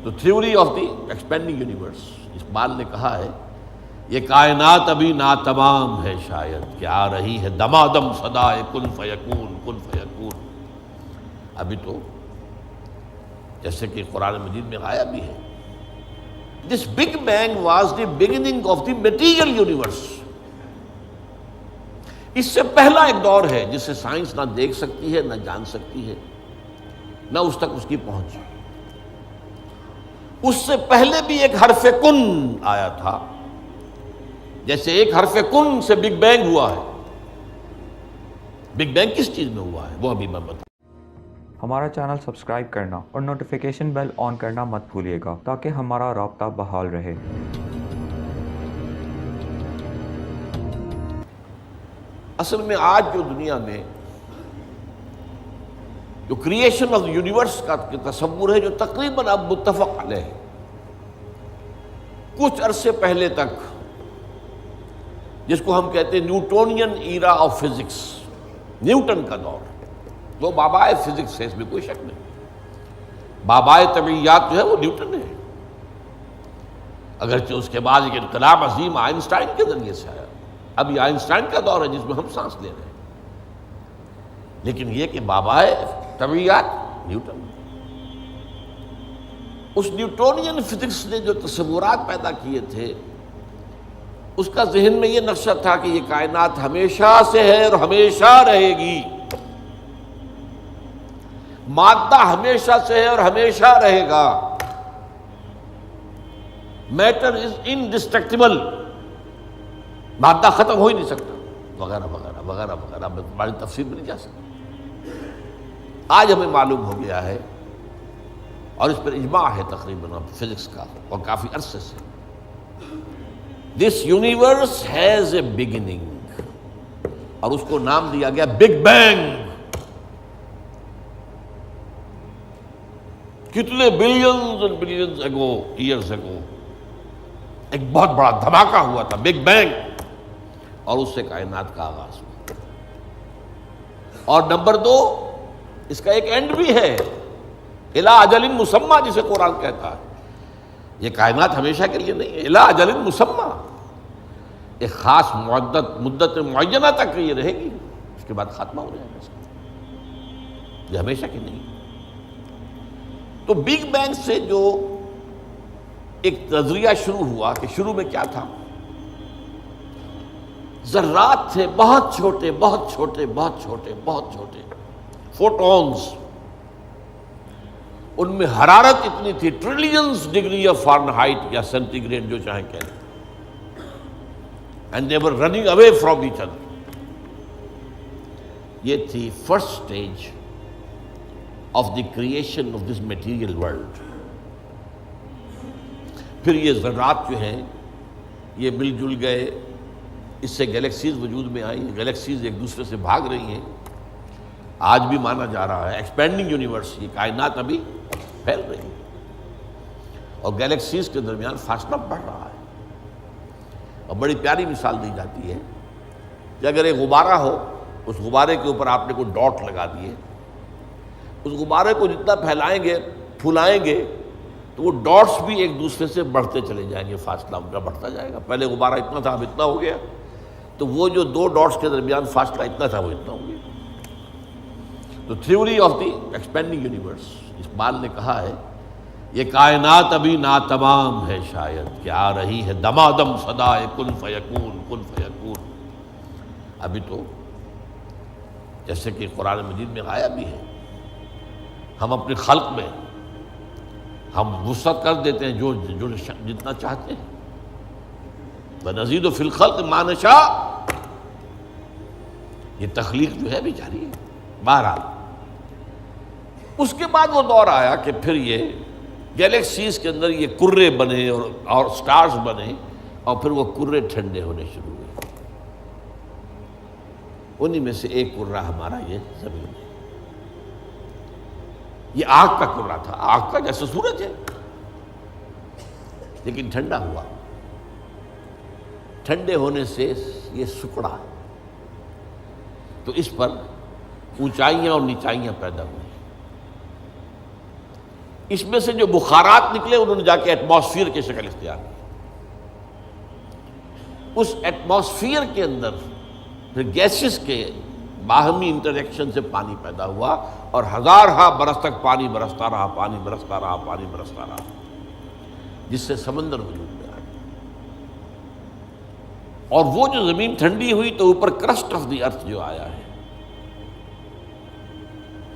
تو theory of the expanding universe, Iqbal نے کہا ہے یہ کائنات ابھی ناتمام ہے شاید کہ آ رہی ہے دمادم صدائے کن فیکون کن فیکون۔ ابھی تو جیسے کہ قرآن مجید میں آیا بھی ہے، this big bang was the beginning of the material universe. اس سے پہلا ایک دور ہے جسے سائنس نہ دیکھ سکتی ہے، نہ جان سکتی ہے، نہ اس تک اس کی پہنچ۔ اس سے پہلے بھی ایک حرف کن آیا تھا، جیسے ایک حرف کن سے بگ بینگ ہوا ہے۔ بگ بینگ کس چیز میں ہوا ہے وہ ابھی میں بتا۔ ہمارا چینل سبسکرائب کرنا اور نوٹیفیکیشن بیل آن کرنا مت بھولیے گا تاکہ ہمارا رابطہ بحال رہے۔ اصل میں آج جو دنیا میں جو کریشن آف یونیورس کا تصور ہے، جو تقریباً اب متفق علیہ ہے، کچھ عرصے پہلے تک جس کو ہم کہتے ہیں Newtonian era of physics, Newton کا دور، وہ بابائے فزکس ہے، اس میں کوئی شک نہیں۔ بابائے طبیعیات جو ہے وہ نیوٹن ہے، اگرچہ اس کے بعد ایک انقلاب عظیم آئنسٹائن کے ذریعے سے آیا۔ اب یہ آئنسٹائن کا دور ہے جس میں ہم سانس لے رہے ہیں، لیکن یہ کہ بابائے طبیعیات نیوٹن۔ اس نیوٹونین فزکس نے جو تصورات پیدا کیے تھے، اس کا ذہن میں یہ نقشہ تھا کہ یہ کائنات ہمیشہ سے ہے اور ہمیشہ رہے گی، مادہ ہمیشہ سے ہے اور ہمیشہ رہے گا، میٹر از انڈسٹرکٹیبل، مادہ ختم ہو ہی نہیں سکتا، وغیرہ وغیرہ وغیرہ وغیرہ، بڑی تفصیل میں نہیں جا سکتا۔ آج ہمیں معلوم ہو گیا ہے، اور اس پر اجماع ہے تقریباً فزکس کا، اور کافی عرصے سے، this universe has a beginning, اور اس کو نام دیا گیا بگ بینگ۔ کتنے بلینز اینڈ بلینز اگو، ایئرز اگو، ایک بہت بڑا دھماکہ ہوا تھا، بگ بینگ، اور اس سے کائنات کا آغاز ہوا۔ اور نمبر دو، اس کا ایک اینڈ بھی ہے، الی اجل مسمی، جسے قرآن کہتا ہے۔ یہ کائنات ہمیشہ کے لیے نہیں ہے، الی اجل مسمی، ایک خاص مدت معینہ تک یہ رہے گی، اس کے بعد خاتمہ ہو جائے گا اس کا، یہ ہمیشہ کی نہیں۔ تو بگ بینگ سے جو ایک نظریہ شروع ہوا کہ شروع میں کیا تھا، ذرات تھے، بہت چھوٹے بہت چھوٹے بہت چھوٹے بہت چھوٹے، فوٹونز، ان میں حرارت اتنی تھی، ٹریلینز ڈگری آف فارنہائٹ یا سینٹی گریڈ جو چاہیں کہہ لیں، and they were running away from each other. یہ تھی first stage of the creation of this material world. پھر یہ ذرات جو ہیں یہ مل جل گئے، اس سے گیلیکسیز وجود میں آئی، گیلیکسیز ایک دوسرے سے بھاگ رہی ہیں۔ آج بھی مانا جا رہا ہے ایکسپینڈنگ یونیورس، یہ کائنات ابھی پھیل رہی ہے، اور گیلیکسیز کے درمیان فاصلہ بڑھ رہا ہے۔ اور بڑی پیاری مثال دی جاتی ہے کہ اگر ایک غبارہ ہو، اس غبارے کے اوپر آپ نے کوئی ڈاٹ لگا دیے، اس غبارے کو جتنا پھیلائیں گے پھولائیں گے تو وہ ڈاٹس بھی ایک دوسرے سے بڑھتے چلے جائیں گے، فاصلہ ان کا بڑھتا جائے گا۔ پہلے غبارہ اتنا تھا، اب اتنا ہو گیا، تو وہ جو دو ڈاٹس کے درمیان فاصلہ اتنا تھا وہ اتنا ہو گیا۔ تو theory of the expanding universe, Iqbal نے کہا ہے یہ کائنات ابھی ناتمام ہے شاید کہ آ رہی ہے دمادم صدائے کن فیکون کن فیکون۔ ابھی تو جیسے کہ قرآن مجید میں آیا بھی ہے، ہم اپنے خلق میں ہم وسعت کر دیتے ہیں جو جتنا چاہتے ہیں، وَنَزِيدُ فِي الْخَلْقِ مَا نَشَاءُ، یہ تخلیق جو ہے بھی جاری ہے۔ بہرحال اس کے بعد وہ دور آیا کہ پھر یہ گیلیکسیز کے اندر یہ کرے بنے اور سٹارز بنے، اور پھر وہ کرے ٹھنڈے ہونے شروع ہوئے۔ انہی میں سے ایک کرہ ہمارا یہ زمین ہے۔ یہ آگ کا کرہ تھا، آگ کا جیسے سورج ہے، لیکن ٹھنڈا ہوا، ٹھنڈے ہونے سے یہ سکڑا، تو اس پر اونچائیاں اور نیچائیاں پیدا ہوئی۔ اس میں سے جو بخارات نکلے انہوں نے جا کے ایٹماسفیئر کی شکل اختیار کی. اس ایٹماسفیئر کے اندر پھر گیسز کے باہمی انٹریکشن سے پانی پیدا ہوا اور ہزارہا برس تک پانی برستا رہا، پانی برستا رہا، پانی برستا رہا، جس سے سمندر وجود میں آیا. اور وہ جو زمین ٹھنڈی ہوئی تو اوپر کرسٹ آف دی ارتھ جو آیا ہے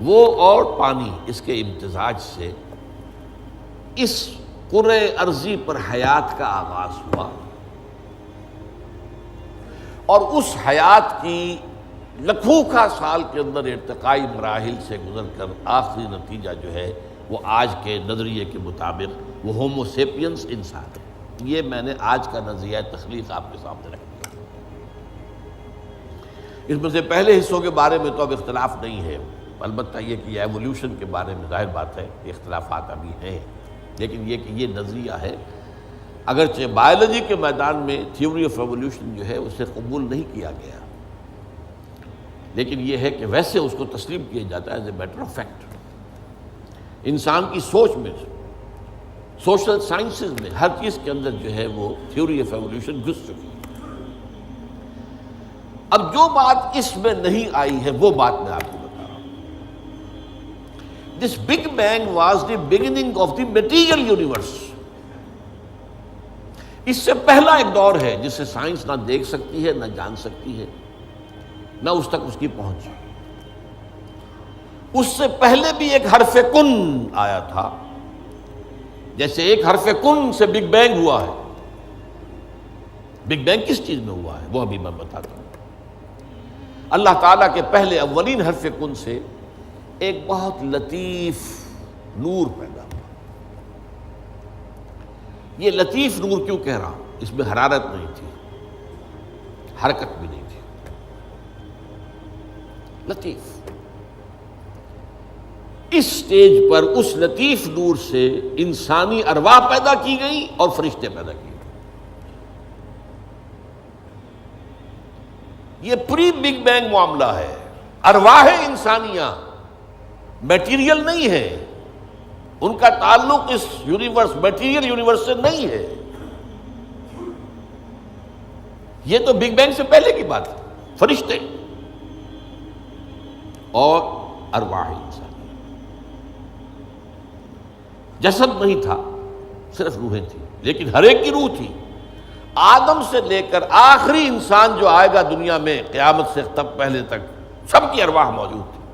وہ اور پانی، اس کے امتزاج سے اس کرۂ ارضی پر حیات کا آغاز ہوا. اور اس حیات کی لکھوں سال کے اندر ارتقائی مراحل سے گزر کر آخری نتیجہ جو ہے وہ آج کے نظریے کے مطابق وہ ہومو سیپینس انسان ہے. یہ میں نے آج کا نظریہ تخلیق آپ کے سامنے رکھ دیا. اس میں سے پہلے حصوں کے بارے میں تو اب اختلاف نہیں ہے، البتہ یہ کہ یہ ایولیوشن کے بارے میں ظاہر بات ہے کہ اختلافات ابھی ہیں، لیکن یہ کہ یہ نظریہ ہے. اگرچہ بایولوجی کے میدان میں تھیوری آف ایولیوشن جو ہے اسے قبول نہیں کیا گیا، لیکن یہ ہے کہ ویسے اس کو تسلیم کیا جاتا ہے as a matter of fact. انسان کی سوچ میں، سوشل سائنسز میں ہر چیز کے اندر جو ہے وہ تھیوری آف ایولیوشن گھس چکی ہے. اب جو بات اس میں نہیں آئی ہے وہ بات میں آپ کو بتا رہا ہوں. This big bang was the beginning of the material universe. اس سے پہلا ایک دور ہے جسے سائنس نہ دیکھ سکتی ہے، نہ جان سکتی ہے، نہ اس تک اس کی پہنچ. اس سے پہلے بھی ایک حرف کن آیا تھا، جیسے ایک حرف کن سے بگ بینگ ہوا ہے. بگ بینگ کس چیز میں ہوا ہے وہ ابھی میں بتاتا ہوں. اللہ تعالیٰ کے پہلے اولین حرف کن سے ایک بہت لطیف نور پیدا ہوا. یہ لطیف نور کیوں کہہ رہا ہوں؟ اس میں حرارت نہیں تھی، حرکت بھی نہیں تھی، لطیف. اس سٹیج پر اس لطیف نور سے انسانی ارواح پیدا کی گئی اور فرشتے پیدا کیے. یہ پری بگ بینگ معاملہ ہے. ارواح انسانیہ میٹیریل نہیں ہے، ان کا تعلق اس یونیورس میٹیریل یونیورس سے نہیں ہے. یہ تو بگ بینگ سے پہلے کی بات ہے. فرشتے اور ارواح انسانی. جسد نہیں تھا، صرف روحیں تھیں، لیکن ہر ایک کی روح تھی. آدم سے لے کر آخری انسان جو آئے گا دنیا میں قیامت سے تب پہلے تک سب کی ارواح موجود تھی.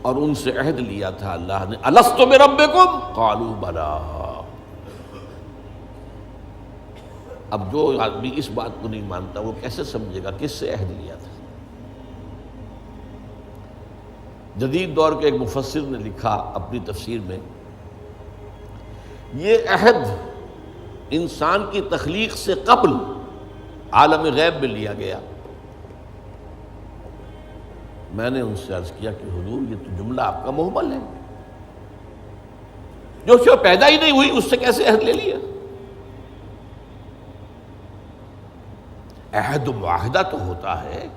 اور ان سے عہد لیا تھا اللہ نے، الستو بربکم قالوا بلا. اب جو آدمی اس بات کو نہیں مانتا وہ کیسے سمجھے گا کس سے عہد لیا تھا؟ جدید دور کے ایک مفسر نے لکھا اپنی تفسیر میں، یہ عہد انسان کی تخلیق سے قبل عالم غیب میں لیا گیا. میں نے ان سے عرض کیا کہ حضور یہ تو جملہ آپ کا محمل ہے، جو شو پیدا ہی نہیں ہوئی اس سے کیسے عہد لے لیا؟ عہد و معاہدہ تو ہوتا ہے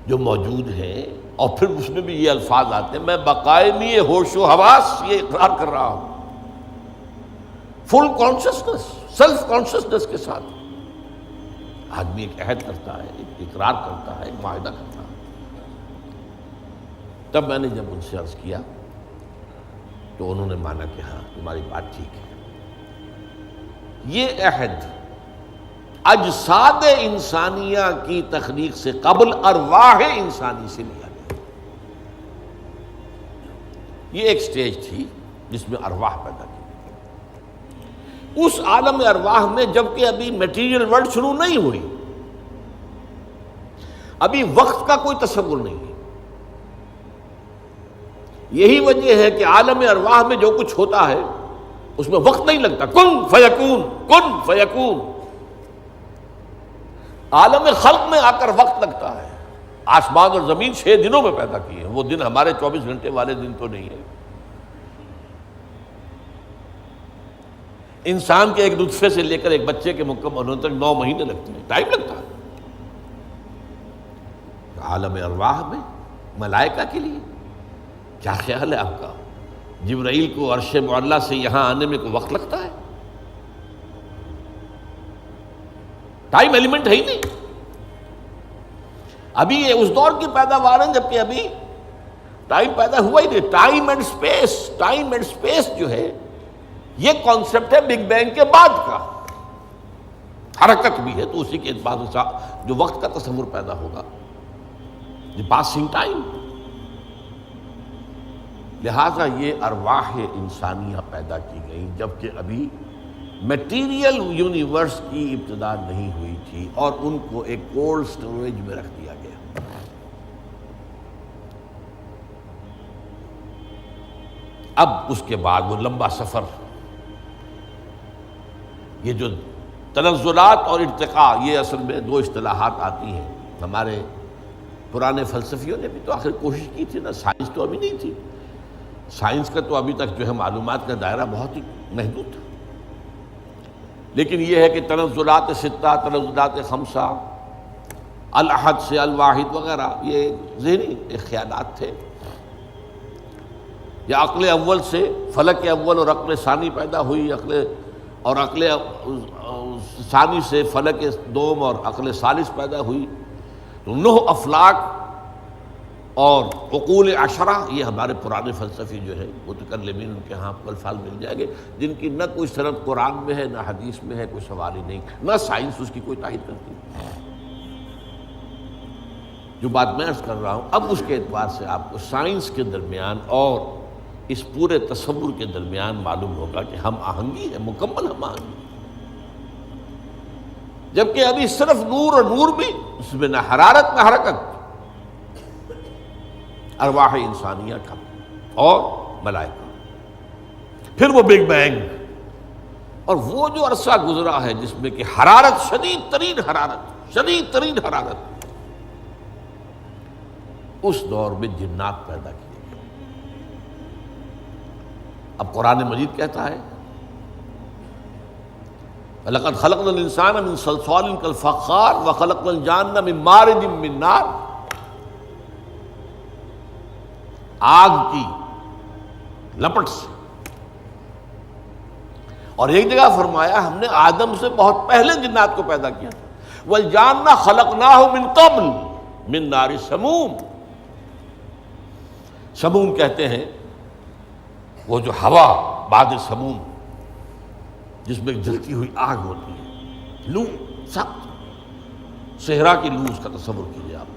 جو موجود ہے، اور پھر اس میں بھی یہ الفاظ آتے ہیں میں بقائمی ہوش و حواس یہ اقرار کر رہا ہوں، فل کانشسنس، سیلف کانشسنس کے ساتھ آدمی ایک عہد کرتا ہے، ایک اقرار کرتا ہے، ایک معاہدہ کرتا ہے. تب میں نے جب ان سے عرض کیا تو انہوں نے مانا کہ ہاں تمہاری بات ٹھیک ہے. یہ عہد اجساد انسانیہ کی تخلیق سے قبل ارواح انسانی سے لیا گیا. یہ ایک سٹیج تھی جس میں ارواح پیدا کی. اس عالم ارواح میں جبکہ ابھی میٹیریل ورلڈ شروع نہیں ہوئی، ابھی وقت کا کوئی تصور نہیں ہے. یہی وجہ ہے کہ عالم ارواح میں جو کچھ ہوتا ہے اس میں وقت نہیں لگتا، کن فیکون کن فیکون. عالم خلق میں آ کر وقت لگتا ہے. آسمان اور زمین 6 دنوں میں پیدا کیے ہیں، وہ دن ہمارے 24 گھنٹے والے دن تو نہیں ہے. انسان کے ایک نطفے سے لے کر ایک بچے کے مکمل ہونے تک 9 مہینے لگتے ہیں، ٹائم لگتا ہے. عالم ارواح میں ملائکہ کے لیے کیا خیال ہے آپ کا؟ جبرائیل کو عرش معلیٰ سے یہاں آنے میں کوئی وقت لگتا ہے؟ ٹائم ایلیمنٹ ہے ہی نہیں. ابھی یہ اس دور کی پیداوار ہے جبکہ ابھی ٹائم پیدا ہوا ہی نہیں. ٹائم اینڈ سپیس جو ہے یہ کانسیپٹ ہے بگ بینگ کے بعد کا. حرکت بھی ہے تو اسی کے بعد جو وقت کا تصور پیدا ہوگا، دی پاسنگ ٹائم. لہذا یہ ارواح انسانیہ پیدا کی گئیں جبکہ ابھی میٹیریل یونیورس کی ابتدا نہیں ہوئی تھی، اور ان کو ایک کولڈ سٹوریج میں رکھ دیا گیا. اب اس کے بعد وہ لمبا سفر، یہ جو تنزلات اور ارتقاء، یہ اصل میں دو اصطلاحات آتی ہیں. ہمارے پرانے فلسفیوں نے بھی تو آخر کوشش کی تھی نا. سائنس تو ابھی نہیں تھی، سائنس کا تو ابھی تک جو ہے معلومات کا دائرہ بہت ہی محدود تھا. لیکن یہ ہے کہ تنزلات ستہ، تنزلات خمسہ، الاحد سے الواحد وغیرہ، یہ ذہنی خیالات تھے. یا عقل اول سے فلک اول اور عقل ثانی پیدا ہوئی، عقل ثانی سے فلک دوم اور عقل ثالث پیدا ہوئی. تو 9 افلاک اور عقول عشرہ، یہ ہمارے پرانے فلسفی جو ہے متکلمین، ان کے ہاں آپ کو الفاظ مل جائیں گے جن کی نہ کوئی سند قرآن میں ہے، نہ حدیث میں ہے، کوئی سوال ہی نہیں، نہ سائنس اس کی کوئی تائید کرتی. جو بات میں عرض کر رہا ہوں اب اس کے اعتبار سے آپ کو سائنس کے درمیان اور اس پورے تصور کے درمیان معلوم ہوگا کہ ہم آہنگی ہے، مکمل ہم آہنگی. جبکہ ابھی صرف نور، اور نور بھی اس میں نہ حرارت نہ حرکت. ارواح انسانیہ کا اور ملائکہ. پھر وہ بگ بینگ، اور وہ جو عرصہ گزرا ہے جس میں کہ حرارت، شدید ترین حرارت، اس دور میں جنات پیدا کیے گئے. اب قرآن مجید کہتا ہے وَلَقَدْ خَلَقْنَا الْإِنسَانَ مِنْ صَلْصَالٍ كَالْفَخَّارِ وَخَلَقْنَا الْجَانَّ مِنْ مَارِجٍ مِنْ نَارٍ. آگ کی لپٹ سے. اور ایک جگہ فرمایا ہم نے آدم سے بہت پہلے جنات کو پیدا کیا تھا. وَالْجَانَّ خَلَقْنَاهُ مِنْ قَبْلُ مِنْ نَارِ سَمُومٍ. سموم کہتے ہیں وہ جو ہوا باد سموم جس میں جلتی ہوئی آگ ہوتی ہے، لو سخت صحرا کی لو، اس کا تصور کیجیے آپ.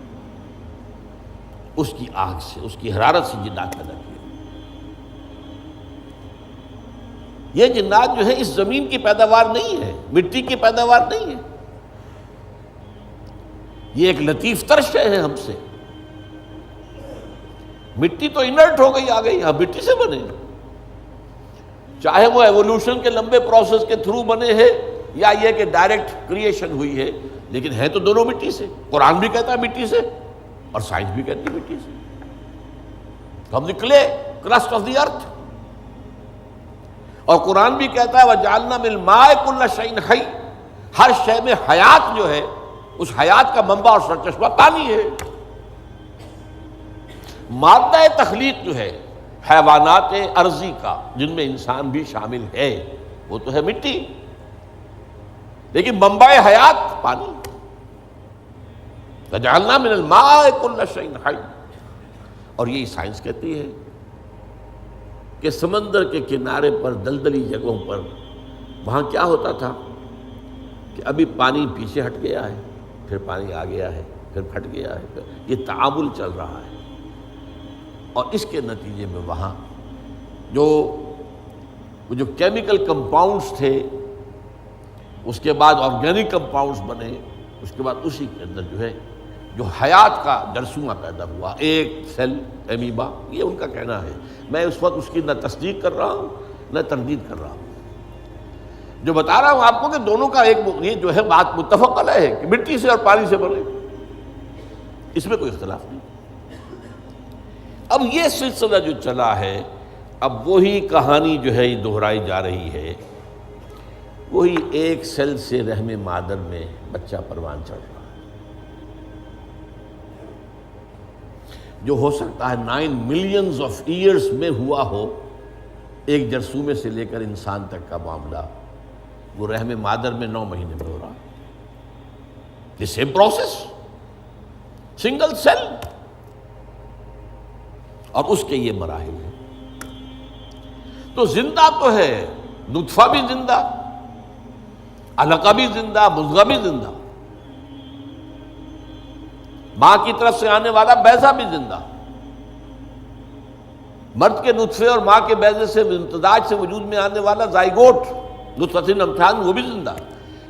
اس کی آگ سے، اس کی حرارت سے جنات پیدا کیے. یہ جنات جو ہے اس زمین کی پیداوار نہیں ہے، مٹی کی پیداوار نہیں ہے. یہ ایک لطیف تر شے ہے ہم سے. مٹی تو انرٹ ہو گئی، آ گئی، ہم مٹی سے بنے. چاہے وہ ایوولوشن کے لمبے پروسیس کے تھرو بنے ہیں یا یہ کہ ڈائریکٹ کریشن ہوئی ہے، لیکن ہے تو دونوں مٹی سے. قرآن بھی کہتا ہے مٹی سے، اور سائنس بھی کہتی ہے مٹی سے. ہم دی کلے کرسٹ آف دی ارتھ. اور قرآن بھی کہتا ہے وَجَعَلْنَا مِنَ الْمَاءِ كُلَّ شَيْءٍ حَيٍّ. ہر شے میں حیات جو ہے، اس حیات کا منبع اور سرچشمہ پانی ہے. مادہ تخلیق جو ہے حیوانات ارضی کا، جن میں انسان بھی شامل ہے، وہ تو ہے مٹی، لیکن منبع حیات پانی. وَجَعَلْنَا مِنَ الْمَاءِ كُلَّ شَيْءٍ حَيٍّ. اور یہی سائنس کہتی ہے کہ سمندر کے کنارے پر، دلدلی جگہوں پر، وہاں کیا ہوتا تھا کہ ابھی پانی پیچھے ہٹ گیا ہے، پھر پانی آ گیا ہے، پھر پھٹ گیا ہے. یہ تعامل چل رہا ہے. اور اس کے نتیجے میں وہاں جو کیمیکل کمپاؤنڈز تھے، اس کے بعد آرگینک کمپاؤنڈز بنے، اس کے بعد اسی کے اندر جو ہے جو حیات کا جرثومہ پیدا ہوا، ایک سیل ایمیبا. یہ ان کا کہنا ہے. میں اس وقت اس کی نہ تصدیق کر رہا ہوں نہ تردید کر رہا ہوں. جو بتا رہا ہوں آپ کو کہ دونوں کا ایک یہ جو ہے بات متفق علیہ ہے کہ مٹی سے اور پانی سے بنے، اس میں کوئی اختلاف نہیں. اب یہ سلسلہ جو چلا ہے، اب وہی کہانی جو ہے یہ دہرائی جا رہی ہے. وہی ایک سیل سے رحم مادر میں بچہ پروان چڑھ رہا ہے، جو ہو سکتا ہے 9 ملینز آف ایئرز میں ہوا ہو، ایک جرثومے سے لے کر انسان تک کا معاملہ وہ رحم مادر میں 9 مہینے میں ہو رہا، the same process, single cell, اور اس کے یہ مراحل ہیں۔ تو زندہ تو ہے، نطفہ بھی زندہ، علقہ بھی زندہ، مضغہ بھی زندہ، ماں کی طرف سے آنے والا بیضہ بھی زندہ، مرد کے نطفے اور ماں کے بیضے سے امتزاج سے وجود میں آنے والا زائگوٹ نطفۃ امشاج وہ بھی زندہ۔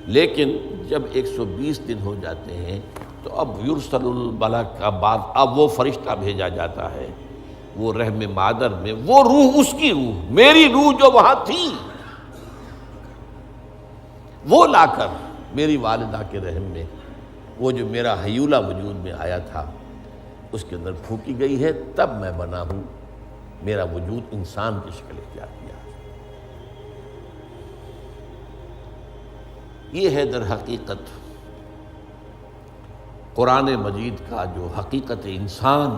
لیکن جب 120 دن ہو جاتے ہیں تو اب یرسل الملک، اب وہ فرشتہ بھیجا جاتا ہے، وہ رحم مادر میں وہ روح، اس کی روح، میری روح جو وہاں تھی، وہ لا کر میری والدہ کے رحم میں، وہ جو میرا حیولہ وجود میں آیا تھا اس کے اندر پھونکی گئی ہے، تب میں بنا ہوں، میرا وجود انسان کی شکل اختیار کیا۔ یہ ہے در حقیقت قرآن مجید کا جو حقیقت انسان